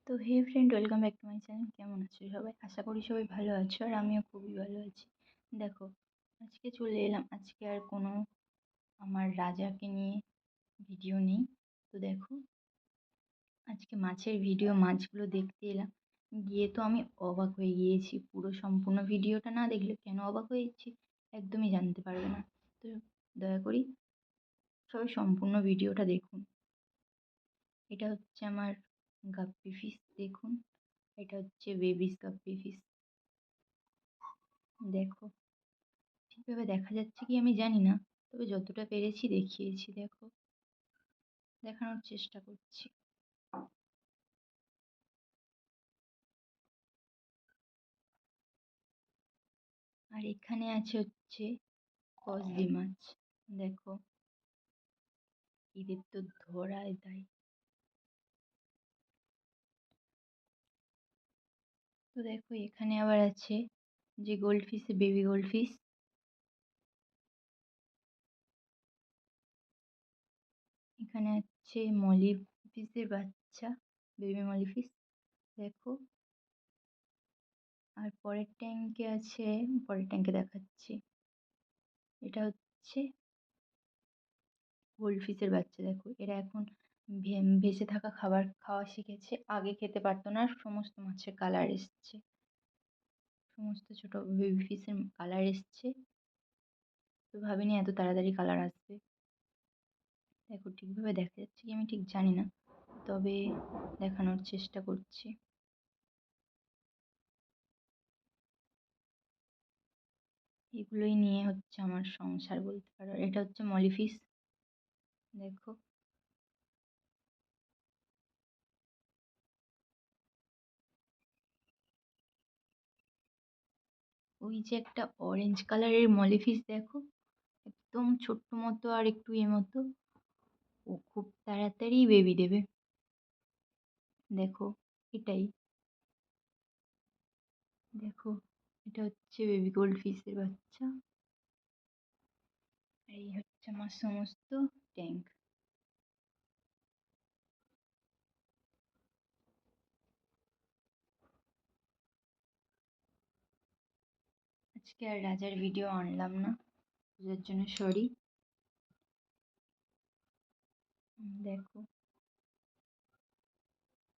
তো hey friend, welcome back to my channel. কেমন আছো সবাই? আশা করি সবাই ভালো আছো, আর আমিও খুবই ভালো আছি। দেখো, আজকে চলে এলাম। আজকে আর কোনো আমার রাজাকে নিয়ে ভিডিও নেই। তো দেখো, আজকে মাছের ভিডিও, মাছগুলো দেখতে এলাম। গিয়ে তো আমি অবাক হয়ে গিয়েছি। পুরো সম্পূর্ণ ভিডিওটা না দেখলে কেন অবাক হয়েছি একদমই জানতে পারবে না। তো দয়া করি সবাই সম্পূর্ণ ভিডিওটা দেখুন। এটা হচ্ছে আমার গাপ্পি ফিশ, দেখুন। এটা হচ্ছে বেবিস গাপ্পি ফিশ। দেখো, ঠিকভাবে দেখা যাচ্ছে কি আমি জানি না, তবে যতটা পেরেছি দেখিয়েছি। দেখো, দেখানোর চেষ্টা করছি। আর এখানে আছে হচ্ছে কসবি মাছ। দেখো, এদের তো ধরায় দেয়। তো দেখো, এখানে আবার আছে যে gold fish, baby gold fish. এখানে আছে মলি ফিশের বাচ্চা, বেবি মলি ফিশ। দেখো, আর পরের ট্যাঙ্কে দেখাচ্ছি। এটা হচ্ছে গোল্ড ফিশের বাচ্চা। দেখো, এরা এখন ভেসে থাকা খাবার খাওয়া শিখেছে। আগে খেতে পারতো না। সমস্ত মাছের কালার এসছে, সমস্ত ছোট বেবি ফিশের কালার এসছে। তো ভাবিনি এত তাড়াতাড়ি কালার আসবে। দেখো, ঠিকভাবে দেখা যাচ্ছে কি আমি ঠিক জানি না, তবে দেখানোর চেষ্টা করছি। এগুলোই নিয়ে হচ্ছে আমার সংসার বলতে পারো। এটা হচ্ছে মলি ফিশ। দেখো, ওই যে একটা অরেঞ্জ কালারের মলি ফিশ, দেখো, একদম ছোট্ট মতো আর একটু মতো। ও খুব তাড়াতাড়ি বেবি দেবে। দেখো, এটাই। দেখো, এটা হচ্ছে বেবি গোল্ড ফিশের বাচ্চা। এই হচ্ছে আমার সমস্ত ট্যাঙ্ক। আজকে আর রাজার ভিডিও আনলাম না, যার জন্য সরি। দেখো,